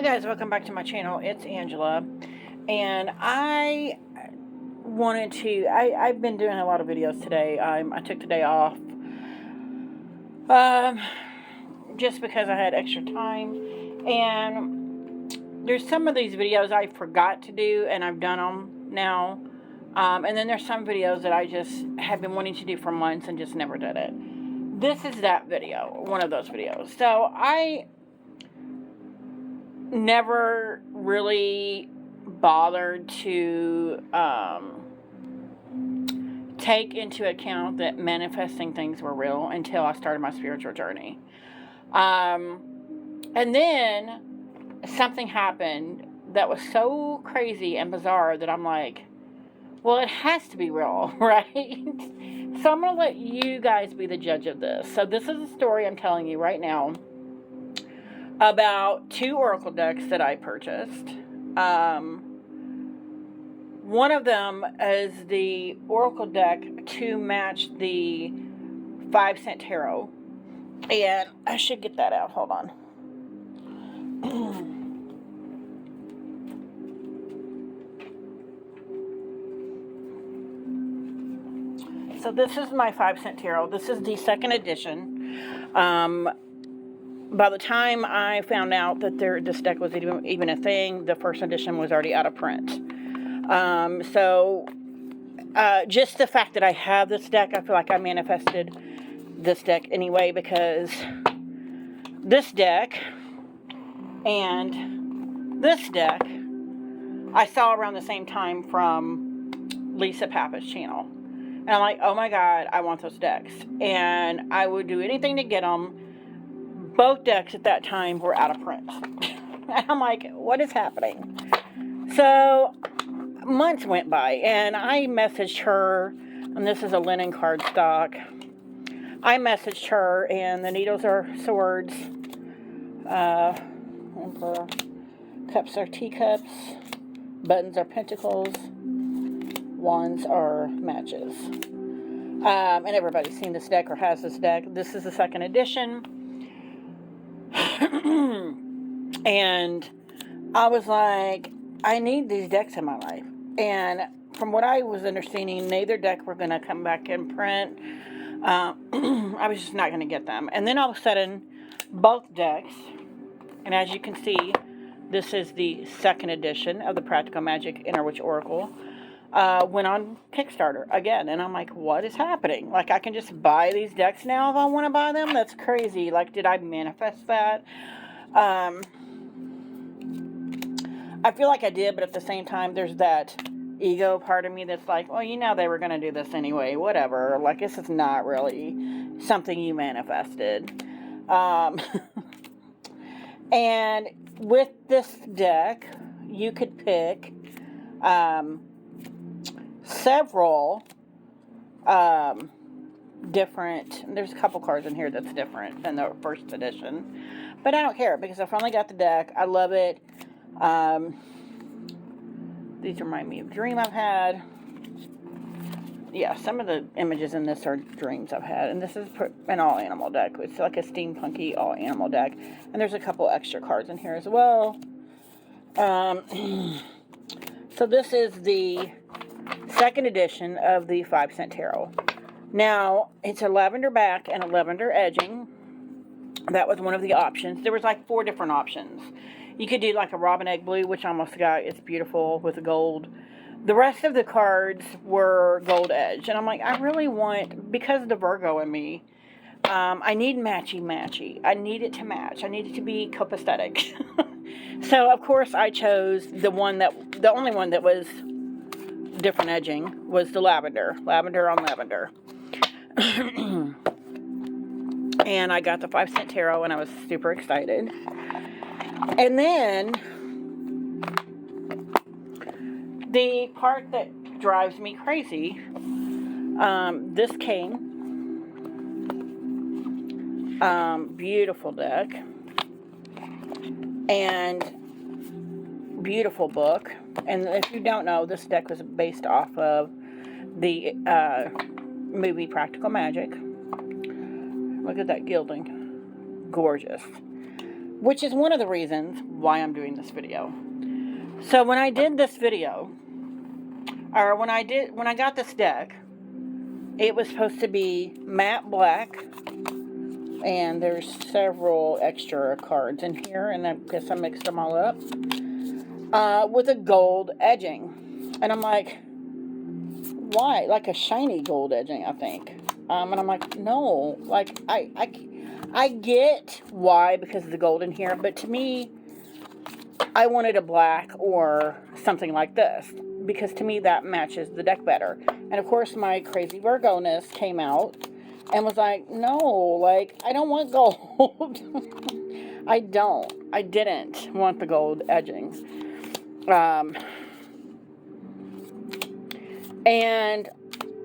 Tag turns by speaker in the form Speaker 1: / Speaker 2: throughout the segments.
Speaker 1: guys, welcome back to my channel. It's Angela, and I've been doing a lot of videos today. I took the day off just because I had extra time, and there's some of these videos I forgot to do and I've done them now, and then there's some videos that I just have been wanting to do for months and just never did it. This is that video, one of those videos. So I never really bothered to take into account that manifesting things were real until I started my spiritual journey. And then something happened that was so crazy and bizarre that I'm like, well, it has to be real, right? So I'm going to let you guys be the judge of this. So this is a story I'm telling you right now about 2 oracle decks that I purchased. One of them is the oracle deck to match the 5-cent tarot. And I should get that out. Hold on. So this is my 5-cent tarot. This is the 2nd edition. By the time I found out that this deck was even a thing, the 1st edition was already out of print. Just the fact that I have this deck, I feel like I manifested this deck anyway, because this deck and this deck I saw around the same time from Lisa Pappas' channel. And I'm like, oh my God, I want those decks. And I would do anything to get them. Both decks at that time were out of print. And I'm like, what is happening? So months went by, and I messaged her, and this is a linen cardstock. I messaged her, and the needles are swords. Emperor. Cups are teacups. Buttons are pentacles. Wands are matches. And everybody's seen this deck or has this deck. This is the 2nd edition. And I was like, I need these decks in my life. And from what I was understanding, neither deck were going to come back in print. I was just not going to get them. And then all of a sudden, both decks, and as you can see, this is the 2nd edition of the Practical Magic Inner Witch Oracle, went on Kickstarter again. And I'm like, what is happening? Like, I can just buy these decks now if I want to buy them? That's crazy. Like, did I manifest that? I feel like I did, but at the same time, there's that ego part of me that's like, well, you know they were going to do this anyway, whatever. Like, this is not really something you manifested. And with this deck, you could pick several different, there's a couple cards in here that's different than the 1st edition, but I don't care because I finally got the deck. I love it. These remind me of a dream I've had. Yeah, some of the images in this are dreams I've had, and this is an all animal deck. It's like a steampunky all animal deck, and there's a couple extra cards in here as well. So this is the 2nd edition of the 5-cent tarot. Now, it's a lavender back and a lavender edging. That was one of the options. There was like 4 different options. You could do like a robin egg blue, which I almost got. It's beautiful with the gold. The rest of the cards were gold edge. And I'm like, I really want, because of the Virgo in me, I need matchy-matchy. I need it to match. I need it to be copacetic. So, of course, I chose the only one that was different edging was the lavender. Lavender on lavender. And I got the 5-cent tarot, and I was super excited. And then the part that drives me crazy, this came, beautiful deck, and beautiful book. And if you don't know, this deck was based off of the movie Practical Magic. Look at that gilding. Gorgeous. which is one of the reasons why I'm doing this video. So when I did this video, or when I got this deck, it was supposed to be matte black, and there's several extra cards in here, and I guess I mixed them all up, with a gold edging. And I'm like, why? Like a shiny gold edging, I think. And I'm like, no, like, I get why, because of the gold in here, but to me, I wanted a black or something like this, because to me that matches the deck better. And of course my crazy Virgo-ness came out and was like, no, like, I don't want gold. I didn't want the gold edging. And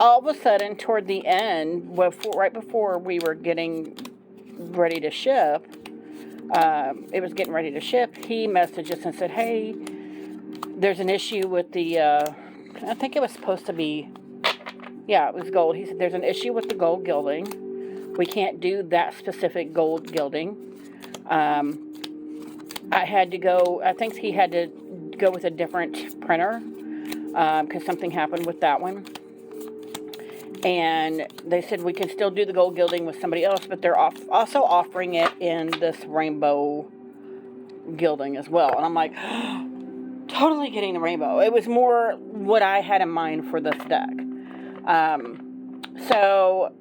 Speaker 1: all of a sudden, toward the end, right before we were getting ready to ship, it was getting ready to ship, he messaged us and said, hey, there's an issue with the, I think it was supposed to be, yeah, it was gold. He said, there's an issue with the gold gilding. We can't do that specific gold gilding. I had to go, I think he had to go with a different printer, because something happened with that one. And they said we can still do the gold gilding with somebody else, but they're also offering it in this rainbow gilding as well. And I'm like, totally getting the rainbow. It was more what I had in mind for this deck. So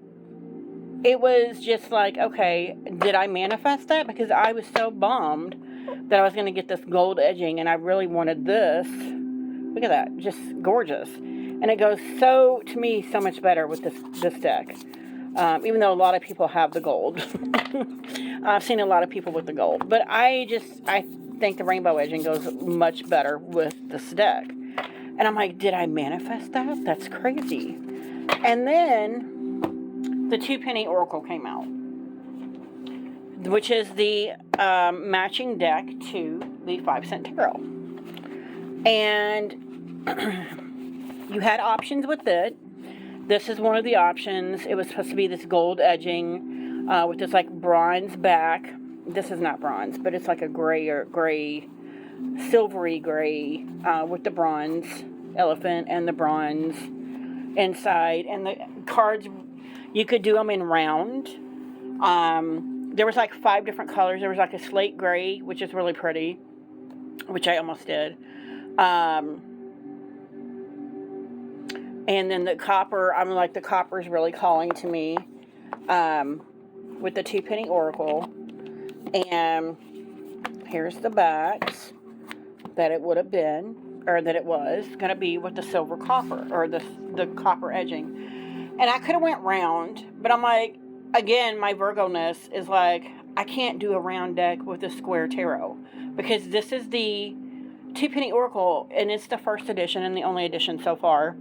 Speaker 1: it was just like, okay, did I manifest that? Because I was so bummed that I was going to get this gold edging, and I really wanted this. Look at that, just gorgeous. And it goes to me, so much better with this deck. Even though a lot of people have the gold. I've seen a lot of people with the gold. But I think the rainbow edging goes much better with this deck. And I'm like, did I manifest that? That's crazy. And then the 2-penny Oracle came out, which is the matching deck to the 5-cent tarot. And you had options with it. This is one of the options. It was supposed to be this gold edging with this like bronze back. This is not bronze, but it's like a gray, silvery gray with the bronze elephant and the bronze inside. And the cards, you could do them in round. There was like 5 different colors. There was like a slate gray, which is really pretty, which I almost did. And then the copper, I'm like, the copper is really calling to me with the 2-penny Oracle. And here's the backs that it would have been, or that it was going to be with the silver copper, or the copper edging. And I could have went round, but I'm like, again, my Virgo-ness is like, I can't do a round deck with a square tarot, because this is the 2-penny Oracle, and it's the first edition and the only edition so far.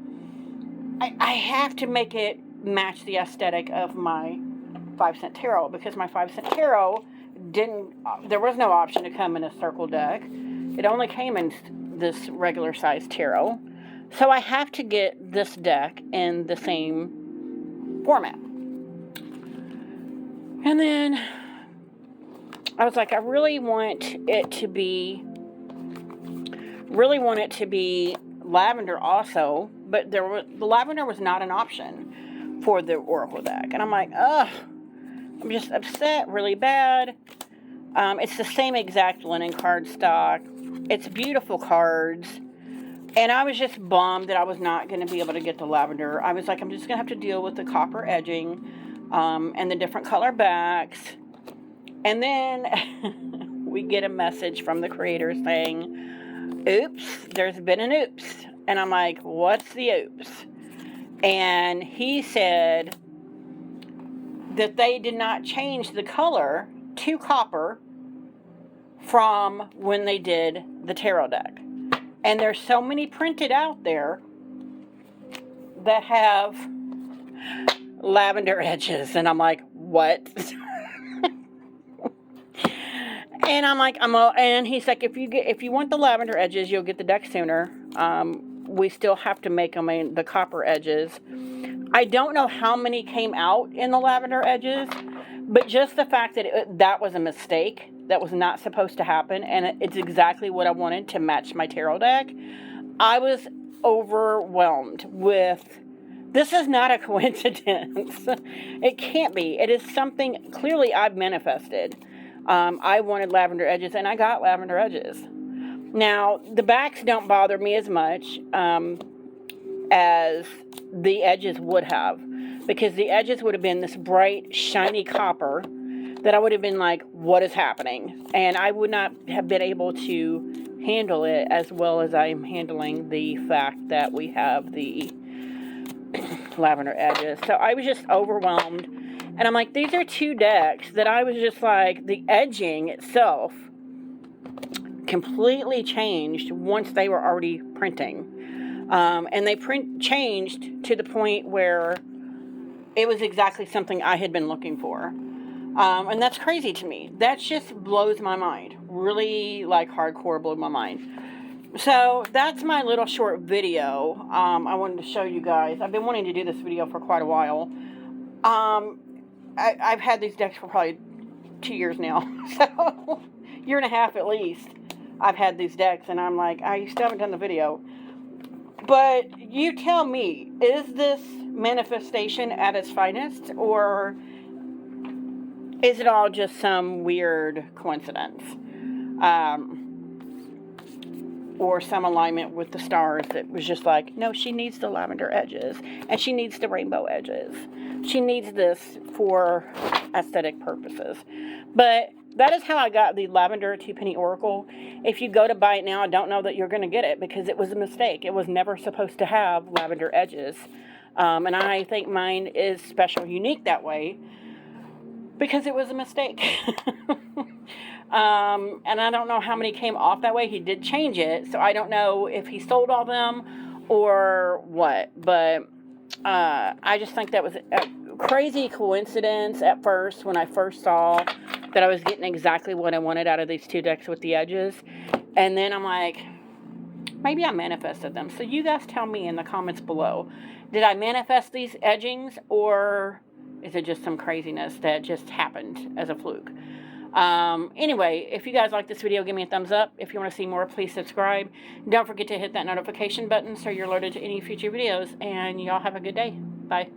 Speaker 1: I have to make it match the aesthetic of my 5-cent tarot, because my 5-cent tarot there was no option to come in a circle deck. It only came in this regular size tarot. So I have to get this deck in the same format. And then I was like, I really want it to be lavender also, but the lavender was not an option for the Oracle deck. And I'm like, ugh, I'm just upset really bad. It's the same exact linen card stock. It's beautiful cards. And I was just bummed that I was not going to be able to get the lavender. I was like, I'm just going to have to deal with the copper edging and the different color backs. And then we get a message from the creator saying, oops, there's been an oops. And I'm like, what's the oops? And he said that they did not change the color to copper from when they did the tarot deck. And there's so many printed out there that have lavender edges. And I'm like, what? And I'm like, and he's like, if you want the lavender edges, you'll get the deck sooner. We still have to make them in the copper edges. I don't know how many came out in the lavender edges, but just the fact that that was a mistake that was not supposed to happen, and it's exactly what I wanted to match my tarot deck. I was overwhelmed with, this is not a coincidence. It can't be. It is something clearly I've manifested. I wanted lavender edges, and I got lavender edges. Now, the backs don't bother me as much as the edges would have, because the edges would have been this bright, shiny copper that I would have been like, what is happening? And I would not have been able to handle it as well as I'm handling the fact that we have the lavender edges. So I was just overwhelmed. And I'm like, these are two decks that I was just like, the edging itself completely changed once they were already printing. And they changed to the point where it was exactly something I had been looking for. And that's crazy to me. That just blows my mind. Really, like, hardcore blew my mind. So that's my little short video. I wanted to show you guys. I've been wanting to do this video for quite a while. I've had these decks for probably 2 years now. So, year and a half at least. I've had these decks, and I'm like, I still haven't done the video. But you tell me, is this manifestation at its finest, or is it all just some weird coincidence? Or some alignment with the stars that was just like, no, she needs the lavender edges, and she needs the rainbow edges. She needs this for aesthetic purposes. But that is how I got the Lavender 2-penny Oracle. If you go to buy it now, I don't know that you're going to get it, because it was a mistake. It was never supposed to have lavender edges. And I think mine is special, unique that way, because it was a mistake. And I don't know how many came off that way. He did change it, so I don't know if he sold all them or what. But I just think that was a crazy coincidence at first when I first saw that I was getting exactly what I wanted out of these two decks with the edges. And then I'm like, maybe I manifested them. So you guys tell me in the comments below. Did I manifest these edgings, or is it just some craziness that just happened as a fluke? Anyway, if you guys like this video, give me a thumbs up. If you want to see more, please subscribe. Don't forget to hit that notification button so you're alerted to any future videos. And y'all have a good day. Bye.